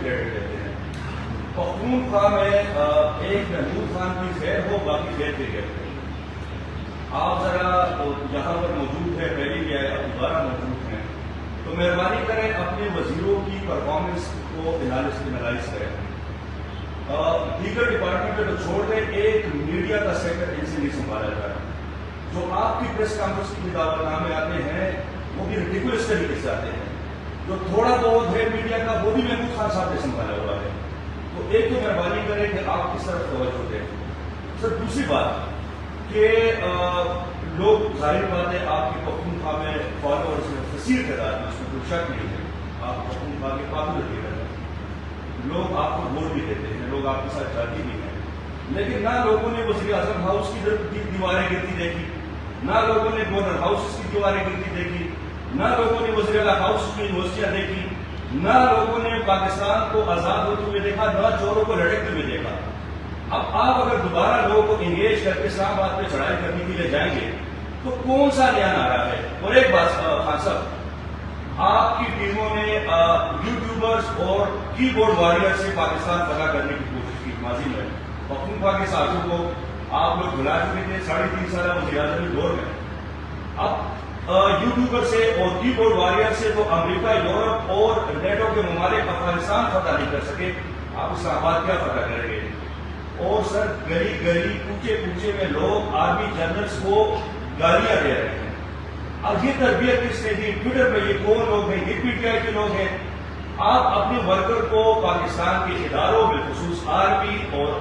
Credit دیتے ہیں. پختونخوا میں ایک محمود خان کی خیر ہو باقی خیر کے کہتے ہیں. آپ ذرا یہاں پر موجود ہے، پہلے بھی آئے، اب دوبارہ موجود ہیں، تو مہربانی کریں اپنے وزیروں کی پرفارمنس کو انالائز کریں. دیگر ڈپارٹمنٹ کو چھوڑ دیں، ایک میڈیا کا سیکٹر ان سے نہیں سنبھالا جا رہا. جو آپ کی پریس کانفرنس کی دعوت نامے آتے ہیں وہ بھی ریڈیکولس طریقے سے آتے ہیں. جو تھوڑا بہت ہے میڈیا کا وہ بھی محمود خان صاحب نے سنبھالا ہوا ہے. تو ایک تو مہربانی کریں کہ آپ کس طرف توجہ دیں. سر دوسری بات کہ لوگ ظاہر بات ہے آپ کی پختونخوا میں فالوورز میں کثیر تعداد میں، اس میں کوئی شک نہیں ہے، آپ پختونخوا کے قابل لیڈر ہیں، لوگ آپ کو ووٹ بھی دیتے ہیں، لوگ آپ کے ساتھ جاتی بھی ہیں. لیکن نہ لوگوں نے وزیر اعظم ہاؤس کی دیواریں گرتی دیکھی، نہ لوگوں نے گورنر ہاؤس کی دیواریں گرتی دیکھی، نہ لوگوں نے وزیر اعلیٰ ہاؤس کی یونیورسٹیاں دیکھی، نہ لوگوں نے پاکستان کو آزاد ہوتے ہوئے دیکھا، نہ چوروں کو لڑکتے ہوئے دیکھا. اب آپ اگر دوبارہ لوگوں کو انگیج کر کے اسلام آباد پہ چڑھائی کرنے کے لیے جائیں گے تو کون سا نیا نعرہ ہے؟ اور ایک بات خان صاحب، آپ کی ٹیموں نے یوٹیوبرز اور کی بورڈ واریئر سے پاکستان فتح کرنے کی کوشش کی. ماضی میں پختونخوا کے ساتھیوں کو آپ لوگ بلا چکے تھے 3.5 سالہ وزیر اعظم دور میں. اب یوٹیوبر سے اور کی بورڈ واریئر سے تو امریکہ، یورپ اور نیٹو کے ممالک افغانستان فتح نہیں کر سکے، آپ اسلام آباد کیا فتح کریں گے؟ اور سر گلی گلی کوچے کوچے میں لوگ آرمی جنرلز کو گالیاں دے رہے ہیں. اب یہ تربیت کس نے دی؟ ٹویٹر پہ یہ کون لوگ ہیں؟ یہ پی ٹی آئی کے لوگ ہیں. آپ اپنے ورکر کو پاکستان کے اداروں میں خصوص آرمی اور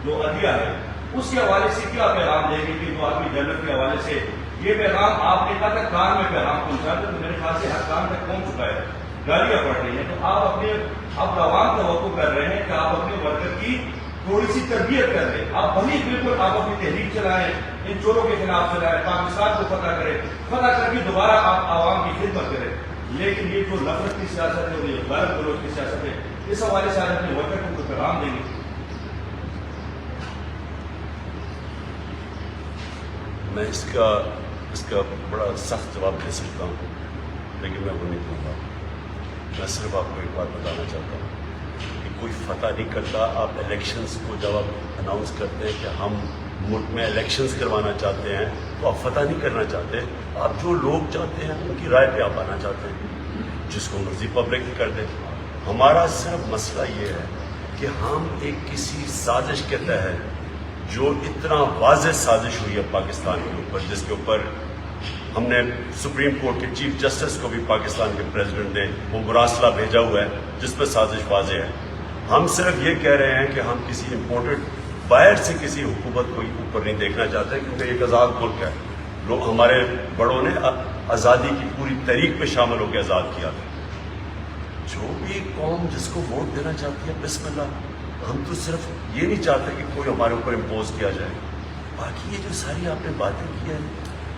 جو عدلیہ ہے اس کے حوالے سے کیا پیغام دیں گے کہ جو آرمی جنرل کے حوالے سے یہ پیغام آپ نے کہا تھا کان میں پیغام پہنچا دیں، تو میرے خیال سے ہر کان تک پہنچ چکا ہے، گالیاں پڑ رہی ہیں. تو آپ اپنے اب عوام توقع کر رہے ہیں کہ آپ اپنے ورکر کی تھوڑی سی تربیت کر لیں. آپ بھلی بالکل آپ اپنی تحریک چلائیں، ان چوروں کے خلاف چلائیں، پاکستان کو فتح کریں، فتح کر کے دوبارہ آپ عوام کی خدمت کریں. لیکن یہ جو نفرت کی سیاست ہے اور یہ غیر گروہ کی سیاست ہے، اس حوالے سے آج اپنے ورکر کو پیغام دیں گے. میں اس کا بڑا سخت جواب دے سکتا ہوں، لیکن میں وہ نہیں دوں گا. میں صرف آپ کو ایک بات بتانا چاہتا ہوں کہ کوئی فتح نہیں کرتا. آپ الیکشنز کو جب آپ اناؤنس کرتے ہیں کہ ہم ملک میں الیکشنز کروانا چاہتے ہیں تو آپ فتح نہیں کرنا چاہتے. آپ جو لوگ چاہتے ہیں ان کی رائے پہ آپ آنا چاہتے ہیں، جس کو مرضی پبلک کر دیں. ہمارا صرف مسئلہ یہ ہے کہ ہم ایک کسی سازش کے تحت جو اتنا واضح سازش ہوئی ہے پاکستان کے اوپر، جس کے اوپر ہم نے سپریم کورٹ کے چیف جسٹس کو بھی پاکستان کے پریزیڈنٹ نے وہ مراسلہ بھیجا ہوا ہے جس پہ سازش واضح ہے. ہم صرف یہ کہہ رہے ہیں کہ ہم کسی امپورٹڈ باہر سے کسی حکومت کو اوپر نہیں دیکھنا چاہتے، کیونکہ ایک آزاد ملک ہے. لوگ ہمارے بڑوں نے آزادی کی پوری تحریک پہ شامل ہو کے آزاد کیا تھا. جو بھی قوم جس کو ووٹ دینا چاہتی ہے بسم اللہ. ہم تو صرف یہ نہیں چاہتے کہ کوئی ہمارے اوپر امپوز کیا جائے. باقی یہ جو ساری آپ نے باتیں کی ہیں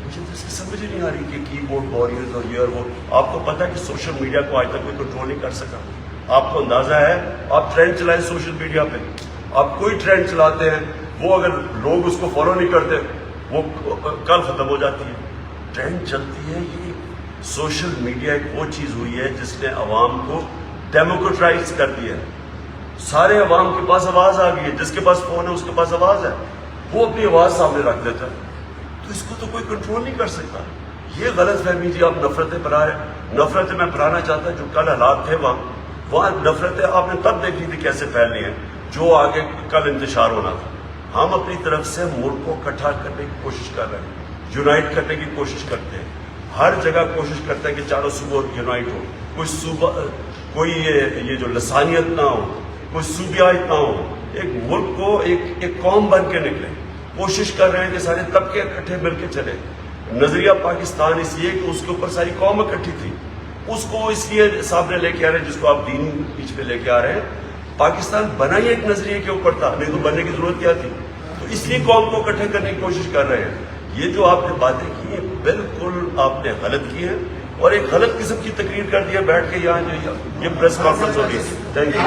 مجھے تو سمجھ نہیں آ رہی کہ کی بورڈ واریئرز اور یہ اور وہ. آپ کو پتہ ہے کہ سوشل میڈیا کو آج تک کوئی کنٹرول نہیں کر سکا. آپ کو اندازہ ہے، آپ ٹرینڈ چلائیں سوشل میڈیا پہ، آپ کوئی ٹرینڈ چلاتے ہیں وہ اگر لوگ اس کو فالو نہیں کرتے وہ کل ختم ہو جاتی ہے. ٹرینڈ چلتی ہے. یہ سوشل میڈیا ایک وہ چیز ہوئی ہے جس نے عوام کو ڈیموکریٹائز کر دیا ہے. سارے عوام کے پاس آواز آ گئی ہے. جس کے پاس فون ہے اس کے پاس آواز ہے، وہ اپنی آواز سامنے رکھ دیتا ہے. تو اس کو تو کوئی کنٹرول نہیں کر سکتا. یہ غلط فہمی جی آپ نفرتیں پھیلا رہے ہیں. نفرتیں میں پھیلانا چاہتا جو کل حالات تھے وہاں نفرتیں آپ نے تب دیکھ لی تھی کیسے پھیل رہی ہیں جو آگے کل انتشار ہونا تھا. ہم اپنی طرف سے ملک کو اکٹھا کرنے کی کوشش کر رہے ہیں، یونائٹ کرنے کی کوشش کرتے ہیں. ہر جگہ کوشش کرتے ہیں کہ چاروں صوبوں یونائٹ ہو. کوئی صوبہ کوئی یہ جو لسانیت نہ ہو، کوئی صوبیات نہ ہو. ایک ملک کو ایک قوم بن کے نکلے. کوشش کر رہے ہیں کہ سارے طبقے اکٹھے مل کے چلے. نظریہ پاکستان اس لیے کہ اس کے اوپر ساری قوم اکٹھی تھی، اس کو اس لیے سامنے لے کے آ رہے ہیں، جس کو آپ دین بیچ پہ لے کے آ رہے ہیں. پاکستان بنا ہی ایک نظریے کے اوپر تھا، نہیں تو بننے کی ضرورت کیا تھی. تو اس لیے قوم کو اکٹھے کرنے کی کوشش کر رہے ہیں. یہ جو آپ نے باتیں کی ہیں بالکل آپ نے غلط کی ہیں اور ایک غلط قسم کی تقریر کر دیا بیٹھ کے یہاں جو یہ پریس کانفرنس ہو رہی ہے. Thank you.